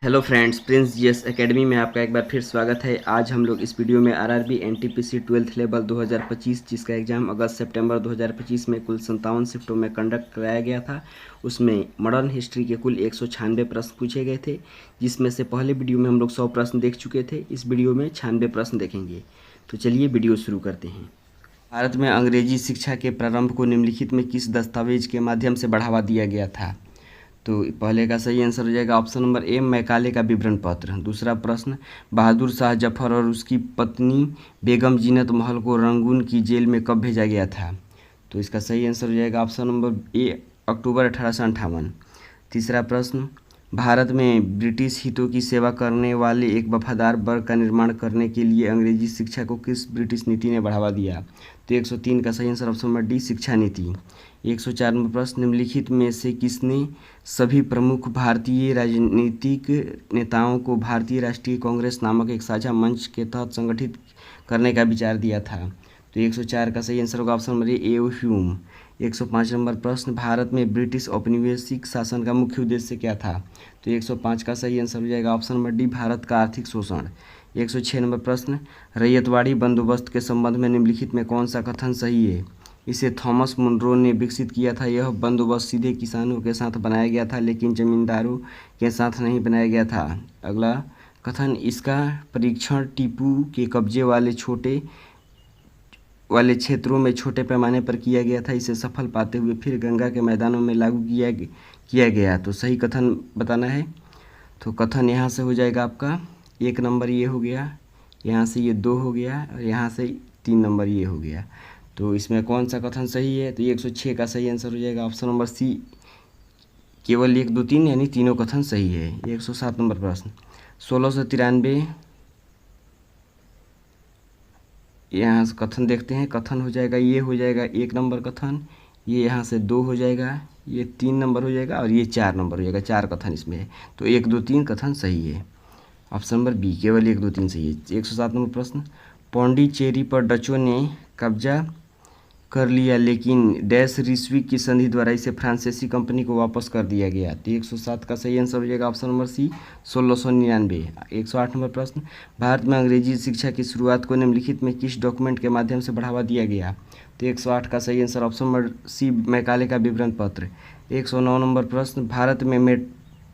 Hello friends, Prince GS academy में आपका एक बार फिर स्वागत है। आज हम लोग इस वीडियो में आरआरबी एनटीपीसी 12th लेवल 2025 जिसका एग्ज़ाम अगस्त सितंबर 2025 में कुल 57 शिफ्टों में कंडक्ट कराया गया था, उसमें मॉडर्न हिस्ट्री के कुल 196 प्रश्न पूछे गए थे, जिसमें से पहले वीडियो में हम लोग 100 प्रश्न देख चुके थे। इस वीडियो में 96 प्रश्न देखेंगे। तो चलिए वीडियो शुरू करते हैं। भारत में अंग्रेजी शिक्षा के प्रारंभ को निम्नलिखित में किस दस्तावेज के माध्यम से बढ़ावा दिया गया था? तो पहले का सही आंसर हो जाएगा ऑप्शन नंबर ए, मैकाले का विवरण पत्र। दूसरा प्रश्न, बहादुर शाह जफर और उसकी पत्नी बेगम जीनत महल को रंगून की जेल में कब भेजा गया था? तो इसका सही आंसर हो जाएगा ऑप्शन नंबर ए, अक्टूबर 1858। तीसरा प्रश्न, भारत में ब्रिटिश हितों की सेवा करने वाले एक वफादार वर्ग का निर्माण करने के लिए अंग्रेजी शिक्षा को किस ब्रिटिश नीति ने बढ़ावा दिया? तो 103 का सही आंसर ऑप्शन नंबर डी, शिक्षा नीति। 104 नंबर प्रश्न, निम्नलिखित में से किसने सभी प्रमुख भारतीय राजनीतिक नेताओं को भारतीय राष्ट्रीय कांग्रेस नामक एक साझा मंच के तहत संगठित करने का विचार दिया था? तो 104 का सही आंसर होगा ऑप्शन नंबर ए, ह्यूम। 105 नंबर प्रश्न, भारत में ब्रिटिश औपनिवेशिक शासन का मुख्य उद्देश्य क्या था? तो 105 का सही आंसर हो जाएगा ऑप्शन नंबर डी, भारत का आर्थिक शोषण। 106 नंबर प्रश्न, रैयतवाड़ी बंदोबस्त के संबंध में निम्नलिखित में कौन सा कथन सही है? इसे थॉमस मुनरो ने विकसित किया था। यह बंदोबस्त सीधे किसानों के साथ बनाया गया था, लेकिन जमींदारों के साथ नहीं बनाया गया था। अगला कथन, इसका परीक्षण टीपू के कब्जे वाले क्षेत्रों में छोटे पैमाने पर किया गया था। इसे सफल पाते हुए फिर गंगा के मैदानों में लागू किया गया। तो सही कथन बताना है। तो कथन यहाँ से हो जाएगा आपका 1 नंबर ये हो गया, यहाँ से ये 2 हो गया, और यहाँ से 3 नंबर ये हो गया। तो इसमें कौन सा कथन सही है? तो 106 का सही आंसर हो जाएगा ऑप्शन नंबर सी, केवल 1, 2, 3 यानी तीनों कथन सही है। 107 नंबर प्रश्न, 1693, यहाँ से कथन देखते हैं। कथन हो जाएगा, ये हो जाएगा 1 नंबर कथन, ये यहाँ से 2 हो जाएगा, ये 3 नंबर हो जाएगा, और ये 4 नंबर हो जाएगा। 4 कथन इसमें है। तो 1, 2, 3 कथन सही है। ऑप्शन नंबर बी, केवल 1, 2, 3 सही है। 107 नंबर प्रश्न, पौंडीचेरी पर डचों ने कब्जा कर लिया, लेकिन डैश रिस्विक की संधि द्वारा इसे फ्रांसीसी कंपनी को वापस कर दिया गया। तो 107 का सही आंसर हो जाएगा ऑप्शन नंबर सी, 1699। 108 नंबर प्रश्न, भारत में अंग्रेजी शिक्षा की शुरुआत को निम्नलिखित में किस डॉक्यूमेंट के माध्यम से बढ़ावा दिया गया? तो 108 का सही answer option number C, Macaulay का विवरण पत्र। 109 नंबर प्रश्न, भारत में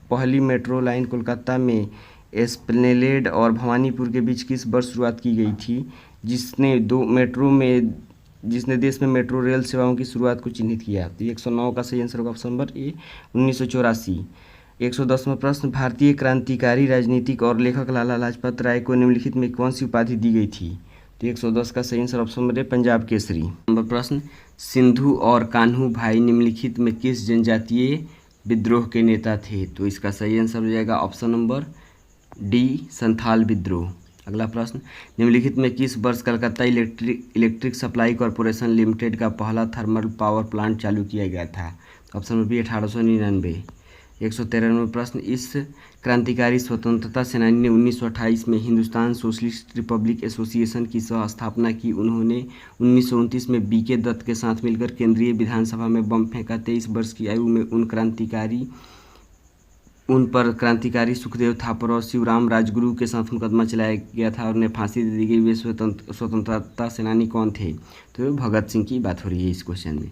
पहली मेट्रो लाइन कोलकाता में एस्प्लेनेड और भवानीपुर के बीच किस वर्ष शुरुआत की गई थी, जिसने देश में मेट्रो रेल सेवाओं की शुरुआत को चिन्हित किया? तो 109 का सही आंसर होगा ऑप्शन नंबर ए, 1984। 110वां प्रश्न, भारतीय क्रांतिकारी राजनीतिक और लेखक लाला लाजपत राय को निम्नलिखित में कौन सी उपाधि दी गई थी? तो 110 का सही आंसर ऑप्शन नंबर ए, पंजाब केसरी। नंबर प्रश्न, सिंधु और कान्हू भाई निम्नलिखित में किस जनजातीय विद्रोह के नेता थे? तो इसका सही आंसर हो जाएगा ऑप्शन नंबर डी, संथाल विद्रोह। अगला प्रश्न, निम्नलिखित में किस वर्ष Calcutta electric supply corporation limited का पहला थर्मल पावर प्लांट चालू किया गया था? Option number B, 1899। 113 नंबर प्रश्न, इस क्रांतिकारी स्वतंत्रता सेनानी ने 1928 में हिंदुस्तान सोशलिस्ट रिपब्लिक एसोसिएशन की सह स्थापना की। उन्होंने 1929 में बीके दत्त के साथ मिलकर केंद्रीय विधानसभा में बम फेंका। 23 वर्ष की आयु में उन पर क्रांतिकारी सुखदेव थापर और शिवराम राजगुरु के साथ मुकदमा चलाया गया था और उन्हें फांसी दे दी गई। वे स्वतंत्रता सेनानी कौन थे? तो भगत सिंह की बात हो रही है इस क्वेश्चन में।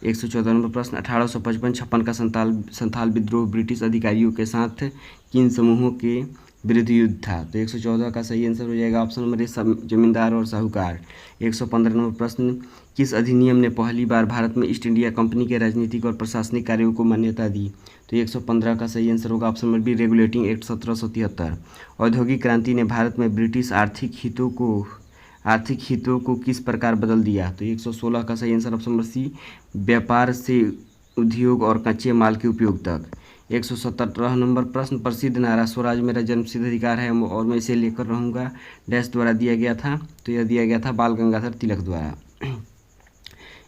114 नंबर प्रश्न, 1855-56 का संथाल विद्रोह ब्रिटिश अधिकारियों के साथ किन समूहों के विरुद्ध युद्ध था? तो 114 का सही आंसर हो जाएगा ऑप्शन नंबर ए, जमींदार और साहूकार। 115 नंबर प्रश्न, किस अधिनियम ने पहली बार भारत में ईस्ट इंडिया कंपनी के राजनीतिक और प्रशासनिक कार्यों को मान्यता दी? तो 115 का सही आंसर होगा option number B, regulating act 1773। औद्योगिक क्रांति ने भारत में ब्रिटिश आर्थिक हितों को किस प्रकार बदल दिया? तो 116 का सही आंसर ऑप्शन नंबर सी, व्यापार से उद्योग और कच्चे माल के उपयोग तक। 117 नंबर प्रश्न, प्रसिद्ध नारा स्वराज मेरा जन्मसिद्ध अधिकार है और मैं इसे लेकर रहूँगा डैश द्वारा दिया गया था? तो यह दिया गया था बाल गंगाधर तिलक द्वारा।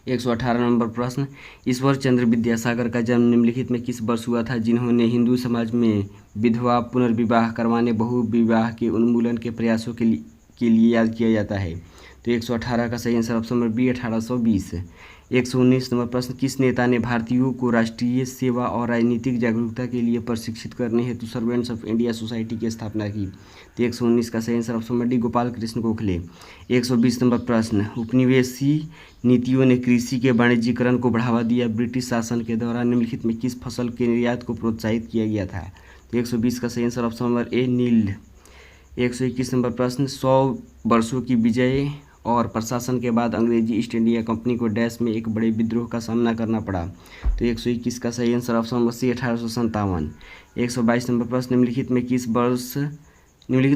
118 नंबर प्रश्न, ईश्वर चंद्र विद्यासागर का जन्म निम्नलिखित में किस वर्ष हुआ था, जिन्होंने हिंदू समाज में विधवा पुनर्विवाह करवाने बहु विवाह के उन्मूलन के प्रयासों के लिए याद किया जाता है? तो 118 का सही आंसर ऑप्शन नंबर बी, 1820। 119 नंबर प्रश्न, किस नेता ने भारतीयों को राष्ट्रीय सेवा और राजनीतिक जागरूकता के लिए प्रशिक्षित करने हेतु सर्वेंट्स ऑफ इंडिया सोसाइटी की स्थापना की? तो 119 का सही answer option number D Gopal Krishna Gokhale. 120 number प्रश्न, उपनिवेशी नीतियों ने कृषि के वाणिज्यीकरण को बढ़ावा दिया। ब्रिटिश शासन के दौरान निम्नलिखित में किस फसल के निर्यात को प्रोत्साहित किया गया था? तो 120 का सही आंसर ऑप्शन नंबर ए नील। 121 नंबर प्रश्न, 100 वर्षों की विजय और प्रशासन के बाद अंग्रेजी ईस्ट इंडिया कंपनी को डैश में एक बड़े विद्रोह का सामना करना पड़ा। तो 121 का सही आंसर ऑप्शन नंबर सी 1857। 122 नंबर प्रश्न, निम्नलिखित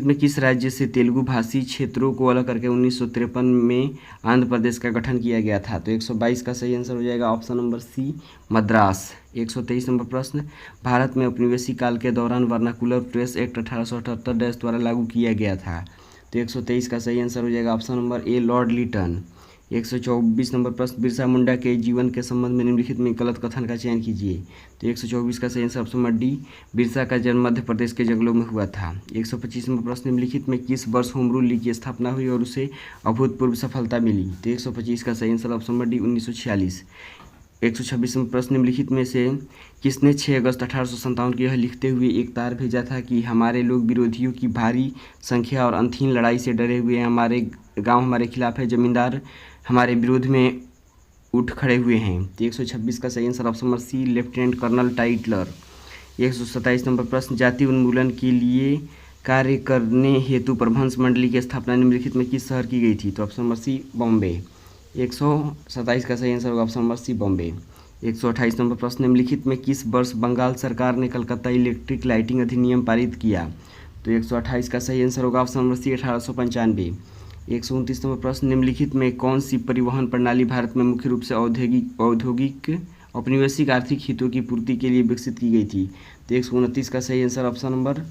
में किस राज्य से तेलुगु भाषी क्षेत्रों को अलग करके 1953 में आंध्र प्रदेश का गठन किया गया था? तो 122 का सही आंसर हो जाएगा ऑप्शन नंबर सी मद्रास। 123 नंबर प्रश्न, भारत में उपनिवेशी काल के दौरान वर्नाकुलर प्रेस एक्ट 1878 द्वारा लागू किया गया था। तो 123 का सही आंसर हो जाएगा ऑप्शन नंबर ए लॉर्ड लीटन। 124 नंबर प्रश्न, बिरसा मुंडा के जीवन के संबंध में निम्नलिखित में गलत कथन का चयन कीजिए। तो 124 का सही answer option number D, Birsa का जन्म मध्य प्रदेश के जंगलों में हुआ था। 125 नंबर प्रश्न, निम्नलिखित में किस वर्ष होम रूल लीग की स्थापना हुई और उसे अभूतपूर्व सफलता मिली? तो 125 का सही answer option number D 1946। 126 number प्रश्न, निम्नलिखित में से किसने 6 अगस्त 1857 को यह लिखते हुए एक तार भेजा था कि हमारे लोग विरोधियों की भारी संख्या और अनथीन लड़ाई से डरे हुए हैं, हमारे गांव हमारे खिलाफ है, जमींदार हमारे विरोध में उठ खड़े हुए हैं? तो 126 का सही answer option number C lieutenant colonel Tytler. 127 नंबर प्रश्न, जाति उन्मूलन के लिए कार्य करने हेतु प्रभंस मंडली की स्थापना निम्नलिखित में किस शहर की गई थी? तो ऑप्शन नंबर सी बॉम्बे। 127 का सही आंसर होगा ऑप्शन नंबर सी बॉम्बे। 128 नंबर प्रश्न, निम्नलिखित में किस वर्ष बंगाल सरकार ने कलकत्ता इलेक्ट्रिक लाइटिंग अधिनियम पारित किया? तो 128 का सही आंसर होगा ऑप्शन नंबर सी 1895। 129 नंबर प्रश्न, निम्नलिखित में कौन सी परिवहन प्रणाली भारत में मुख्य रूप से औद्योगिक औपनिवेशिक आर्थिक हितों की पूर्ति के लिए विकसित की गई थी? तो 129 का सही answer option number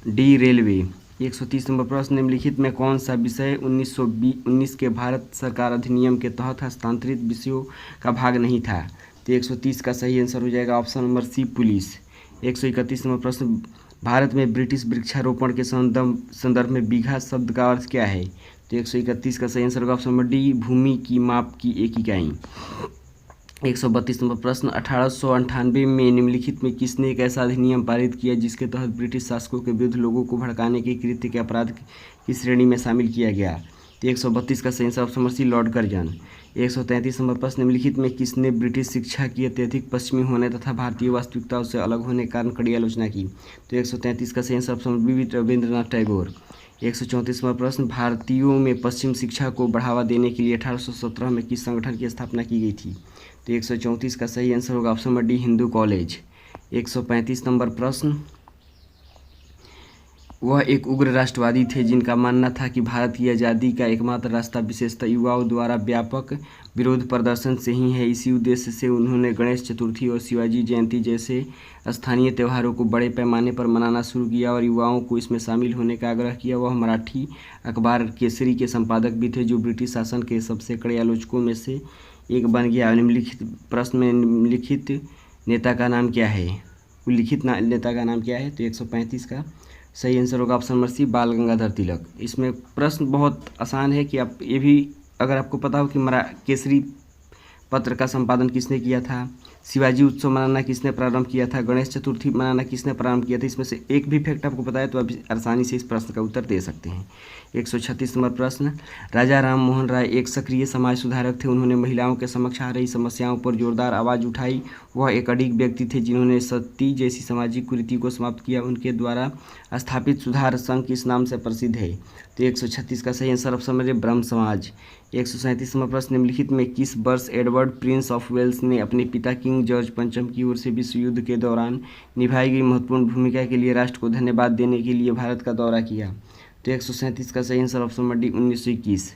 D railway. 130 number प्रश्न, निम्नलिखित में कौन सा विषय 1919 के भारत सरकार अधिनियम के तहत हस्तांतरित विषयों का भाग नहीं था? तो 130 का सही आंसर हो जाएगा ऑप्शन नंबर सी पुलिस। 131 नंबर प्रश्न, भारत में ब्रिटिश वृक्षारोपण के संदर्भ में बीघा शब्द का अर्थ क्या है? तो 131 का सही आंसर होगा ऑप्शन नंबर डी भूमि की माप की एक इकाई। 132 नंबर प्रश्न, 1898 में निम्नलिखित में किसने एक ऐसा अधिनियम पारित किया जिसके तहत ब्रिटिश शासकों के विरुद्ध लोगों को भड़काने के कृत्य के अपराध की श्रेणी में शामिल किया गया? तो 132 का सही answer option number C Lord Curzon. 133 नंबर प्रश्न, निम्नलिखित में किसने ब्रिटिश शिक्षा की अत्यधिक पश्चिमी होने तथा भारतीय वास्तविकताओं से अलग होने के कारण कड़ी आलोचना की? तो 133 का सही answer option number B Rabindranath Tagore. 134वां प्रश्न, भारतीयों में पश्चिम शिक्षा को बढ़ावा देने के लिए 1817 में किस संगठन की स्थापना की गई थी? तो 134 का सही आंसर होगा option number D Hindu college. 135 number प्रश्न, वह एक उग्र राष्ट्रवादी थे जिनका मानना था कि भारत की आज़ादी का एकमात्र रास्ता विशेषतः युवाओं द्वारा व्यापक विरोध प्रदर्शन से ही है। इसी उद्देश्य से उन्होंने गणेश चतुर्थी और शिवाजी जयंती जैसे स्थानीय त्योहारों को बड़े पैमाने पर मनाना शुरू किया और युवाओं को इसमें शामिल होने का आग्रह किया। वह मराठी अखबार केसरी के संपादक भी थे जो ब्रिटिश शासन के सबसे कड़े आलोचकों में से एक बन गया। निम्नलिखित प्रश्न में निम्नलिखित नेता का नाम क्या है? उल्लिखित नेता का नाम क्या है? तो 135 का सही आंसर होगा ऑप्शन नंबर सी बाल गंगाधर तिलक। इसमें प्रश्न बहुत आसान है कि आप ये भी अगर आपको पता हो कि केसरी पत्र का संपादन किसने किया था, शिवाजी उत्सव मनाना किसने प्रारंभ किया था, गणेश चतुर्थी मनाना किसने प्रारंभ किया था, इसमें से एक भी फैक्ट आपको पता है तो आप आसानी से इस प्रश्न का उत्तर दे सकते हैं। 136 नंबर प्रश्न, राजा राम मोहन राय एक सक्रिय समाज सुधारक थे। उन्होंने महिलाओं के समक्ष आ रही समस्याओं पर जोरदार आवाज़ उठाई। वह एक अडिग व्यक्ति थे जिन्होंने सती जैसी सामाजिक कुरीति को समाप्त किया। उनके द्वारा स्थापित सुधार संघ किस नाम से प्रसिद्ध है? तो 136 का सही आंसर ऑप्शन नंबर ब्रह्म समाज। 137 नंबर प्रश्न, निम्नलिखित में किस वर्ष एडवर्ड प्रिंस ऑफ वेल्स ने अपने पिता किंग जॉर्ज पंचम की ओर से विश्व युद्ध के दौरान निभाई गई महत्वपूर्ण भूमिका के लिए राष्ट्र को धन्यवाद देने के लिए भारत का दौरा किया? तो 137 का सही answer option number D 1921।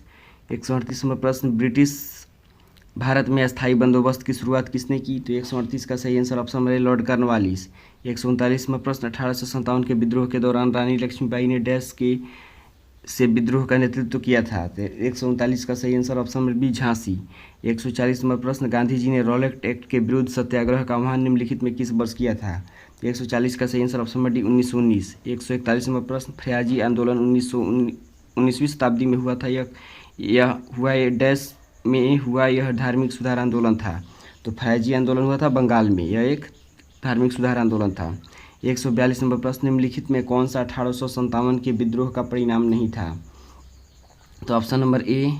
138 number प्रश्न, ब्रिटिश भारत में अस्थायी बंदोबस्त की शुरुआत किसने की? तो 138 का सही answer option number Lord Cornwallis. 139 number प्रश्न, 1857 के विद्रोह के दौरान रानी लक्ष्मीबाई ने डैश के से विद्रोह का नेतृत्व किया था? तो 139 का सही answer option number B Jhansi. 140 number प्रश्न, गांधी जी ने रॉलेट एक्ट के विरुद्ध सत्याग्रह का आह्वान निम्नलिखित में किस वर्ष किया था? तो 140 का सही answer option number D 1919। 141 number प्रश्न, फ्याजी आंदोलन 19वीं शताब्दी में हुआ था। यह हुआ डैश में हुआ यह धार्मिक सुधार आंदोलन था? तो फैजी आंदोलन हुआ था बंगाल में, यह एक धार्मिक सुधार आंदोलन था। 142 नंबर प्रश्न, निम्नलिखित में कौन सा 1857 के विद्रोह का परिणाम नहीं था? तो ऑप्शन नंबर ए,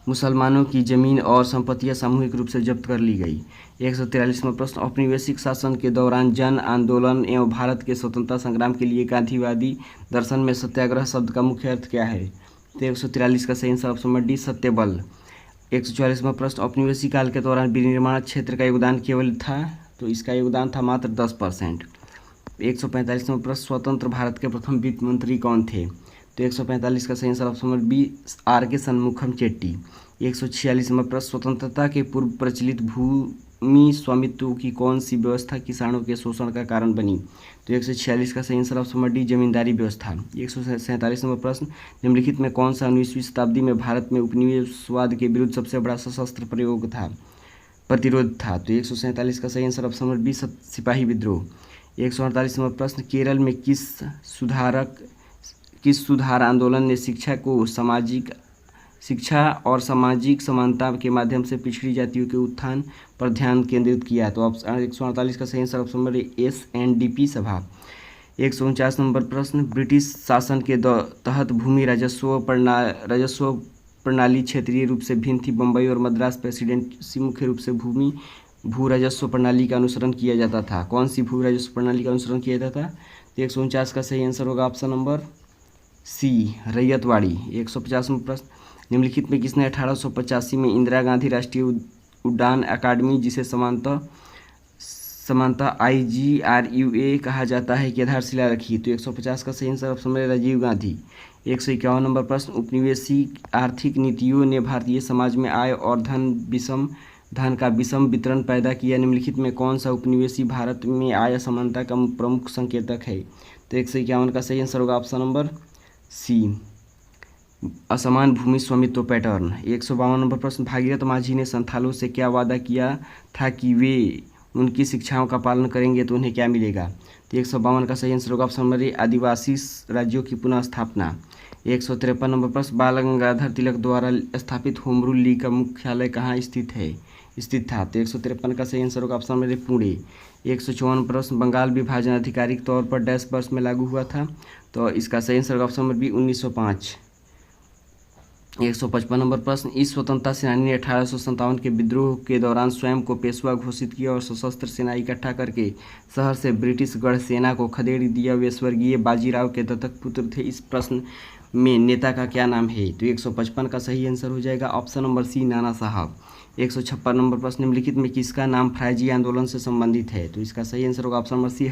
मुसलमानों की जमीन और संपत्तियां सामूहिक रूप से जब्त कर ली गई। 143 नंबर प्रश्न, औपनिवेशिक शासन के दौरान जन आंदोलन एवं भारत के स्वतंत्रता संग्राम के लिए गांधीवादी दर्शन में सत्याग्रह शब्द का मुख्य अर्थ क्या है? तो 143 का सही आंसर ऑप्शन नंबर डी, सत्यबल। 144वां प्रश्न, औपनिवेशिक काल के दौरान विनिर्माण क्षेत्र का योगदान केवल था? तो इसका योगदान था मात्र 10%। 145वां प्रश्न, स्वतंत्र भारत के प्रथम वित्त मंत्री कौन थे? तो 145 का सही answer option number B, R K Shanmukham Chetty. 146वां प्रश्न, स्वतंत्रता के पूर्व प्रचलित भूमि स्वामित्व की कौन सी व्यवस्था किसानों के शोषण का कारण बनी? तो 146 का सही आंसर ऑप्शन नंबर डी, जमींदारी व्यवस्था। 147वां प्रश्न, निम्नलिखित में कौन सा 19वीं शताब्दी में भारत में उपनिवेशवाद के विरुद्ध सबसे बड़ा सशस्त्र प्रतिरोध था? तो 147 का सही आंसर ऑप्शन नंबर बी, सिपाही विद्रोह। 148वां प्रश्न, केरल में किस सुधार आंदोलन ने शिक्षा और सामाजिक समानता के माध्यम से पिछड़ी जातियों के उत्थान पर ध्यान केंद्रित किया? तो 148 का सही आंसर ऑप्शन नंबर SNDP सभा। 149 नंबर प्रश्न, ब्रिटिश शासन के तहत भूमि राजस्व प्रणाली क्षेत्रीय रूप से भिन्न थी। बम्बई और मद्रास प्रेसिडेंसी मुख्य रूप से भू राजस्व प्रणाली का अनुसरण किया जाता था। कौन सी भू राजस्व प्रणाली का अनुसरण किया जाता था? तो 149 का सही आंसर होगा ऑप्शन नंबर सी, रैयतवाड़ी। 150वां प्रश्न, निम्नलिखित में किसने 1885 में इंदिरा गांधी राष्ट्रीय उड़ान अकादमी, जिसे समानता IGRUA कहा जाता है, की आधारशिला रखी? तो 150 का सही answer option number Rajiv Gandhi. 151 number प्रश्न, उपनिवेशिक आर्थिक नीतियों ने भारतीय समाज में आय और धन का विषम वितरण पैदा किया। निम्नलिखित में कौन सा उपनिवेशी भारत में आय असमानता का प्रमुख संकेतक है? तो 151 का सही आंसर होगा ऑप्शन नंबर सी, असमान भूमि स्वामित्व पैटर्न। 152 नंबर प्रश्न, भागीरथ मांझी ने संथालों से क्या वादा किया था कि वे उनकी शिक्षाओं का पालन करेंगे तो उन्हें क्या मिलेगा? तो 152 का सही आंसर होगा ऑप्शन नंबर ए, आदिवासी राज्यों की पुनः स्थापना। 153 नंबर प्रश्न, बाल गंगाधर तिलक द्वारा स्थापित होम रूल लीग का मुख्यालय कहाँ स्थित था? तो 153 का सही आंसर होगा ऑप्शन नंबर ए, पुणे। 154 प्रश्न, बंगाल विभाजन आधिकारिक तौर पर डैश वर्ष में लागू हुआ था? तो इसका सही आंसर होगा ऑप्शन नंबर बी, 1905। 155 नंबर प्रश्न, इस स्वतंत्रता सेनानी ने 1857 के विद्रोह के दौरान स्वयं को पेशवा घोषित किया और सशस्त्र सेना इकट्ठा करके शहर से ब्रिटिश गढ़ सेना को खदेड़ दिया। वे स्वर्गीय बाजीराव के दत्तक पुत्र थे। इस प्रश्न में नेता का क्या नाम है? तो 155 का सही आंसर हो जाएगा ऑप्शन नंबर सी, नाना साहब। 156 नंबर प्रश्न, निम्नलिखित में किसका नाम फैजी आंदोलन से संबंधित है? तो इसका सही आंसर होगा ऑप्शन नंबर सी,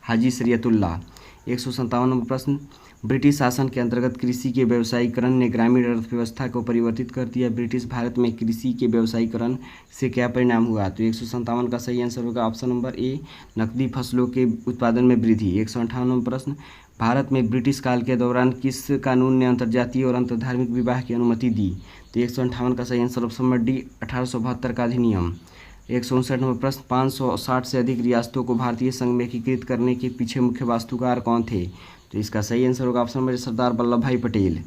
हाजी शरीयतुल्लाह। 157 नंबर प्रश्न, ब्रिटिश शासन के अंतर्गत कृषि के व्यवसायीकरण ने ग्रामीण अर्थव्यवस्था को परिवर्तित कर दिया। ब्रिटिश भारत में कृषि के व्यवसायीकरण से क्या परिणाम हुआ? तो 157 का सही आंसर होगा ऑप्शन नंबर ए, नकदी फसलों के उत्पादन में वृद्धि। 158 नंबर प्रश्न, भारत में ब्रिटिश काल के दौरान किस कानून ने अंतर्जातीय और अंतर्धार्मिक विवाह की अनुमति दी? तो 158 का सही आंसर ऑप्शन नंबर डी, 1872 का अधिनियम। 159 नंबर प्रश्न, 560 से अधिक रियासतों को भारतीय संघ में एकीकृत करने के पीछे मुख्य वास्तुकार कौन थे? तो इसका सही आंसर होगा ऑप्शन नंबर सरदार वल्लभ भाई पटेल।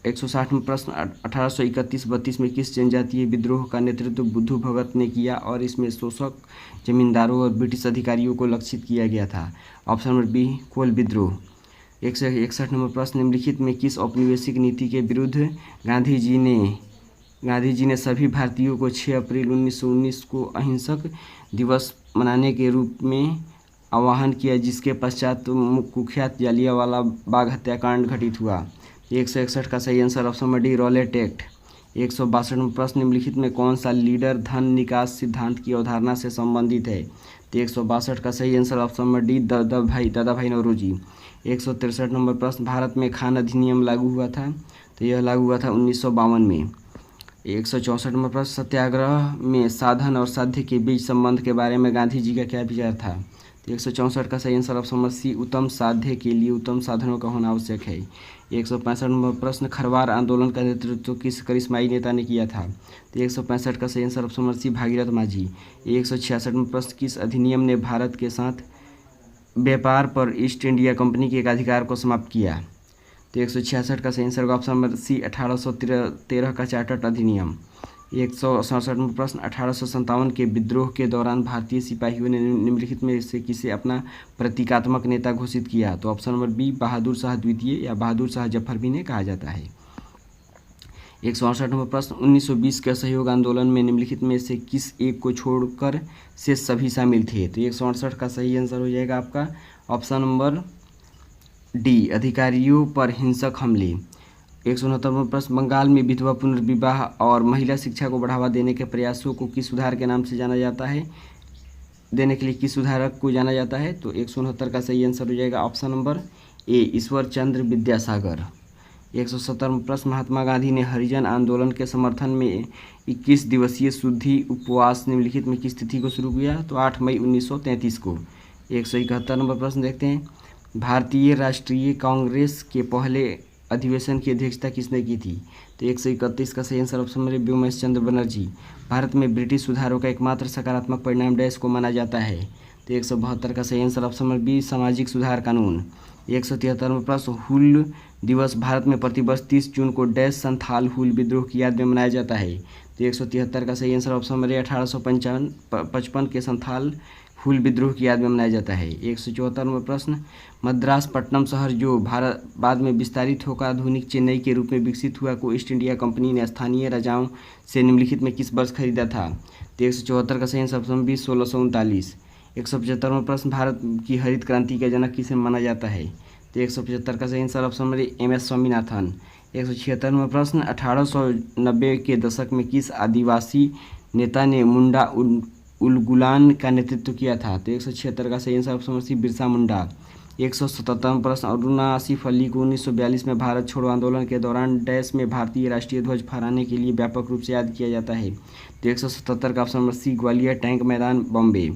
160 में प्रश्न, 1831-32 में किस जनजातीय विद्रोह का नेतृत्व बुद्धू भगत ने किया और इसमें शोषक जमींदारों और ब्रिटिश अधिकारियों को लक्षित किया गया था? ऑप्शन नंबर बी, कोल विद्रोह। 161 नंबर प्रश्न, निम्नलिखित में किस औपनिवेशिक नीति के विरुद्ध गांधी जी ने सभी भारतीयों को 6 अप्रैल 1919 को अहिंसक दिवस मनाने के रूप में आह्वान किया, जिसके पश्चात कुख्यात जालियांवाला बाग हत्याकांड घटित हुआ? 161 का सही answer option number D, Rowlatt act. 162 में प्रश्न, निम्नलिखित में कौन सा लीडर धन निकास सिद्धांत की अवधारणा से संबंधित है? तो 162 का सही आंसर ऑप्शन नंबर डी, दादा भाई नौरोजी। 163 नंबर प्रश्न, भारत में खान अधिनियम लागू हुआ था? तो यह लागू हुआ था 1952 में। 164 नंबर प्रश्न, सत्याग्रह में साधन और साध्य के बीच संबंध के बारे में गांधी जी का क्या विचार था? तो 164 का सही आंसर ऑप्शन नंबर सी, उत्तम साध्य के लिए उत्तम साधनों का होना आवश्यक है। 165 नंबर प्रश्न, खरवार आंदोलन का नेतृत्व किस करिश्माई नेता ने किया था? तो 165 का सही answer option number C, Bhagirath Manjhi. 166 number प्रश्न, किस अधिनियम ने भारत के साथ व्यापार पर ईस्ट इंडिया कंपनी के एक अधिकार को समाप्त किया? तो 166 का सही आंसर होगा ऑप्शन नंबर सी 1813 का चार्टर्ड अधिनियम। 167 प्रश्न 1857 के विद्रोह के दौरान भारतीय सिपाहियों ने निम्नलिखित में से किसे अपना प्रतीकात्मक नेता घोषित किया? तो option number B Bahadur Shah द्वितीय या बहादुर शाह जफर भी ने कहा जाता है। 168 नंबर प्रश्न 1920 के असहयोग आंदोलन में निम्नलिखित में से किस एक को छोड़कर से सभी शामिल थे? तो 168 का सही आंसर हो जाएगा आपका ऑप्शन नंबर डी अधिकारियों पर हिंसक हमले। 169 प्रश्न बंगाल में विधवा पुनर्विवाह और महिला शिक्षा को बढ़ावा देने के प्रयासों को किस सुधार के नाम से जाना जाता है? देने के लिए किस सुधारक को जाना जाता है? तो 169 का सही आंसर हो जाएगा ऑप्शन नंबर ए ईश्वर चंद्र विद्यासागर। 170 प्रश्न महात्मा गांधी ने हरिजन आंदोलन के समर्थन में 21 दिवसीय शुद्धि उपवास निम्नलिखित में किस तिथि को शुरू किया? तो 8 मई 1933 को। 171 नंबर प्रश्न देखते हैं भारतीय राष्ट्रीय कांग्रेस के पहले अधिवेशन की अध्यक्षता किसने की थी? तो 131 का सही आंसर ऑप्शन नंबर व्योमेश चंद्र बनर्जी। भारत में ब्रिटिश सुधारों का एकमात्र सकारात्मक परिणाम डैश को माना जाता है? तो 172 का सही आंसर ऑप्शन नंबर बी सामाजिक सुधार कानून। 173 प्रश्न हूल दिवस भारत में प्रतिवर्ष 30 जून को डैश संथाल हूल विद्रोह की याद में मनाया जाता है? तो 173 का सही आंसर ऑप्शन नंबर 1855 के संथाल हूल विद्रोह की याद में मनाया जाता है। 174 प्रश्न मद्रास पट्टनम शहर जो भारत बाद में विस्तारित होकर आधुनिक चेन्नई के रूप में विकसित हुआ को ईस्ट इंडिया कंपनी ने स्थानीय राजाओं से निम्नलिखित में किस वर्ष खरीदा था? तो 174 का सही आंसर ऑप्शन बी 1639। 175 प्रश्न भारत की हरित क्रांति का जनक किसे माना जाता है? तो 175 का सही answer option number M S Swaminathan. 176 प्रश्न 1890 के दशक में किस आदिवासी नेता ने मुंडा उलगुलान का नेतृत्व किया था? तो 176 का सही answer option number C Birsa Munda. 177 प्रश्न अरुणा आसिफ अली को 1942 में भारत छोड़ो आंदोलन के दौरान डैश में भारतीय राष्ट्रीय ध्वज फहराने के लिए व्यापक रूप से याद किया जाता है? तो 177 का option number C Gwalior Tank Maidan Bombay.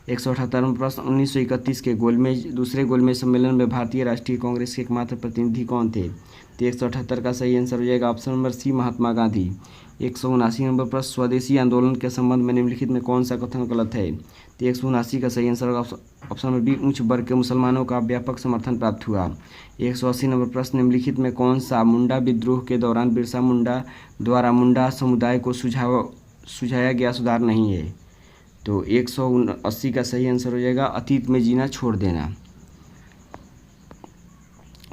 178 प्रश्न 1931 के दूसरे गोलमेज सम्मेलन में भारतीय राष्ट्रीय कांग्रेस के एकमात्र प्रतिनिधि कौन थे? तो 178 का सही आंसर हो जाएगा ऑप्शन नंबर सी महात्मा गांधी। 179 नंबर प्रश्न स्वदेशी आंदोलन के संबंध में निम्नलिखित में कौन सा कथन गलत है? तो 179 का सही आंसर होगा ऑप्शन नंबर बी उच्च वर्ग के मुसलमानों का व्यापक समर्थन प्राप्त हुआ। 180 नंबर प्रश्न निम्नलिखित में कौन सा मुंडा विद्रोह के दौरान बिरसा मुंडा द्वारा मुंडा समुदाय को सुझाया गया सुधार नहीं है? तो 180 का सही आंसर हो जाएगा अतीत में जीना छोड़ देना।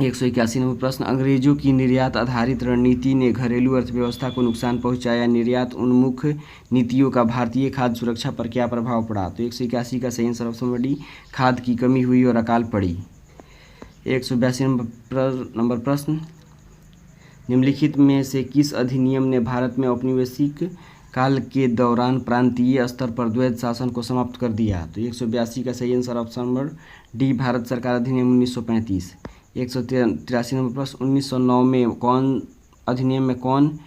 181 नंबर प्रश्न अंग्रेजों की निर्यात आधारित रणनीति ने घरेलू अर्थव्यवस्था को नुकसान पहुंचाया, निर्यात उन्मुख नीतियों का भारतीय खाद्य सुरक्षा पर क्या प्रभाव पड़ा? तो 181 का सही आंसर ऑप्शन डी खाद की कमी हुई और अकाल पड़ी। 182 नंबर प्रश्न निम्नलिखित में से किस अधिनियम ने भारत में औपनिवेशिक काल के दौरान प्रांतीय स्तर पर द्वैध शासन को समाप्त कर दिया? तो 182 का सही answer option number D Bharat सरकार अधिनियम 1935। 183 नंबर प्रश्न 1909 में अधिनियम में कौन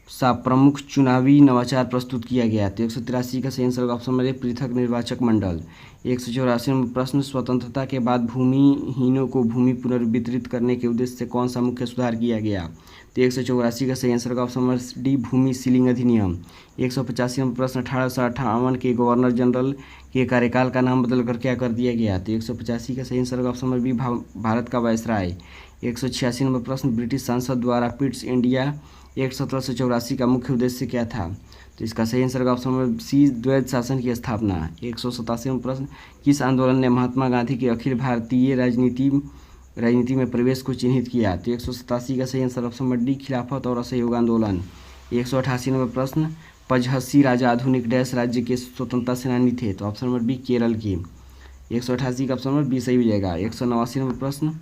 सा प्रमुख चुनावी नवाचार प्रस्तुत किया गया? तो 183 का सही आंसर होगा ऑप्शन नंबर पृथक निर्वाचक मंडल। 184 नंबर प्रश्न स्वतंत्रता के बाद भूमिहीनों को भूमि पुनर्वितरित करने के उद्देश्य से कौन सा मुख्य सुधार किया गया? तो 184 का सही आंसर होगा ऑप्शन नंबर डी भूमि सीलिंग अधिनियम। 185 नंबर प्रश्न 1858 के गवर्नर जनरल के कार्यकाल का नाम बदलकर क्या कर दिया गया? तो 185 का सही आंसर होगा ऑप्शन नंबर बी भारत का वायसराय। 186 नंबर प्रश्न ब्रिटिश संसद द्वारा पिट्स इंडिया एक्ट 1784 का मुख्य उद्देश्य क्या था? तो इसका सही आंसर होगा ऑप्शन नंबर सी द्वैध शासन की स्थापना। 187 नंबर प्रश्न किस आंदोलन ने महात्मा गांधी के अखिल भारतीय राजनीति में प्रवेश को चिन्हित किया? तो 187 का सही आंसर ऑप्शन नंबर डी खिलाफत और असहयोग आंदोलन। 188 नंबर प्रश्न पचहसी राजा आधुनिक डैश राज्य के स्वतंत्रता सेनानी थे? तो ऑप्शन नंबर बी केरल के। 188 का ऑप्शन नंबर बी सही हो जाएगा। 189 नंबर प्रश्न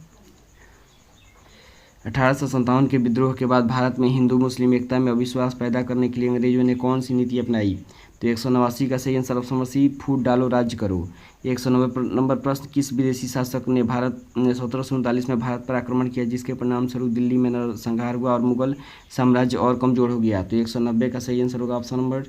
1857 के विद्रोह के बाद भारत में हिंदू मुस्लिम एकता में अविश्वास पैदा करने के लिए अंग्रेजों ने कौन सी नीति अपनाई? तो 189 का सही आंसर ऑप्शन नंबर सी फूट डालो राज्य करो। 190 नंबर प्रश्न किस विदेशी शासक ने 1739 में भारत पर आक्रमण किया जिसके परिणाम स्वरूप दिल्ली में नरसंहार हुआ और मुगल साम्राज्य और कमजोर हो गया? तो 190 का सही आंसर होगा option number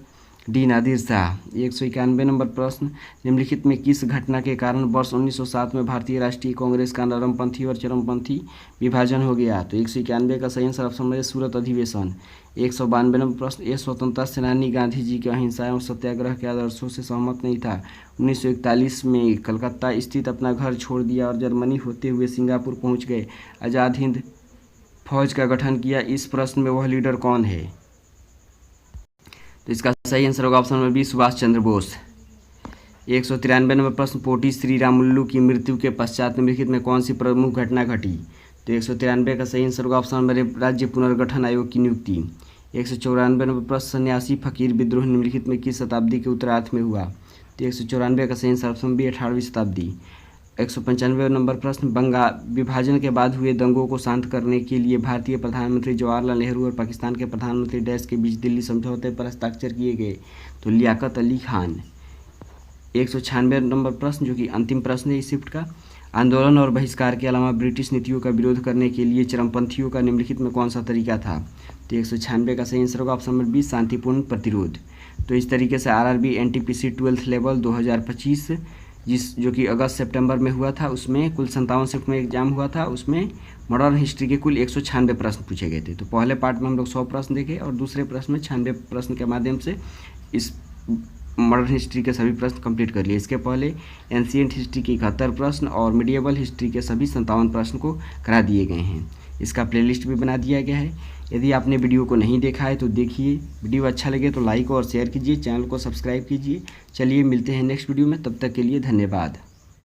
D Nadir Shah. 191 number प्रश्न निम्नलिखित में किस घटना के कारण वर्ष 1907 में भारतीय राष्ट्रीय कांग्रेस का नरमपंथी और चरमपंथी विभाजन हो गया? तो 191 का सही आंसर ऑप्शन नंबर सूरत अधिवेशन। 192 नंबर प्रश्न ये स्वतंत्रता सेनानी गांधी जी के अहिंसा और सत्याग्रह के आदर्शों से सहमत नहीं था, 1941 में कलकत्ता स्थित अपना घर छोड़ दिया और जर्मनी होते हुए सिंगापुर पहुंच गए। आज़ाद हिंद फौज का गठन किया? इस प्रश्न में वह लीडर कौन है? तो इसका सही आंसर होगा option number B, Subhash Chandra Bose. 193 number प्रश्न, पोटी श्री रामुलु की मृत्यु के पश्चात निम्नलिखित में कौन सी प्रमुख घटना घटी? तो 193 का सही आंसर होगा ऑप्शन नंबर ए, राज्य पुनर्गठन आयोग की नियुक्ति। 194 नंबर प्रश्न, सन्यासी फकीर विद्रोह निम्नलिखित में किस शताब्दी के उत्तरार्ध में हुआ? तो 194 का सही आंसर ऑप्शन बी, 18वीं शताब्दी। 195 नंबर प्रश्न, बंगाल विभाजन के बाद हुए दंगों को शांत करने के लिए भारतीय प्रधानमंत्री जवाहरलाल नेहरू और पाकिस्तान के प्रधानमंत्री डैश के बीच दिल्ली समझौते पर हस्ताक्षर किए गए? तो लियाकत अली खान। 196 नंबर प्रश्न, जो कि अंतिम प्रश्न है इस शिफ्ट का, आंदोलन और बहिष्कार के अलावा ब्रिटिश नीतियों का विरोध करने के लिए चरमपंथियों का निम्नलिखित में कौन सा तरीका था? तो 196 का सही आंसर होगा ऑप्शन नंबर बी, शांतिपूर्ण प्रतिरोध। तो इस तरीके से आरआरबी एनटीपीसी 12th लेवल 2025 जो कि अगस्त सितंबर में हुआ था, उसमें कुल 57 शिफ्ट में एग्जाम हुआ था। उसमें मॉडर्न हिस्ट्री के कुल 196 प्रश्न पूछे गए थे। तो पहले पार्ट में हम लोग 100 प्रश्न देखे और दूसरे प्रश्न में 96 प्रश्न के माध्यम से इस मॉडर्न हिस्ट्री के सभी प्रश्न कंप्लीट कर लिए। इसके पहले एंशिएंट हिस्ट्री के 71 प्रश्न और मिडिएवल हिस्ट्री के सभी 57 प्रश्न को करा दिए गए हैं। इसका प्लेलिस्ट भी बना दिया गया है। यदि आपने वीडियो को नहीं देखा है तो देखिए। वीडियो अच्छा लगे तो लाइक और शेयर कीजिए, चैनल को सब्सक्राइब कीजिए। चलिए मिलते हैं नेक्स्ट वीडियो में, तब तक के लिए धन्यवाद।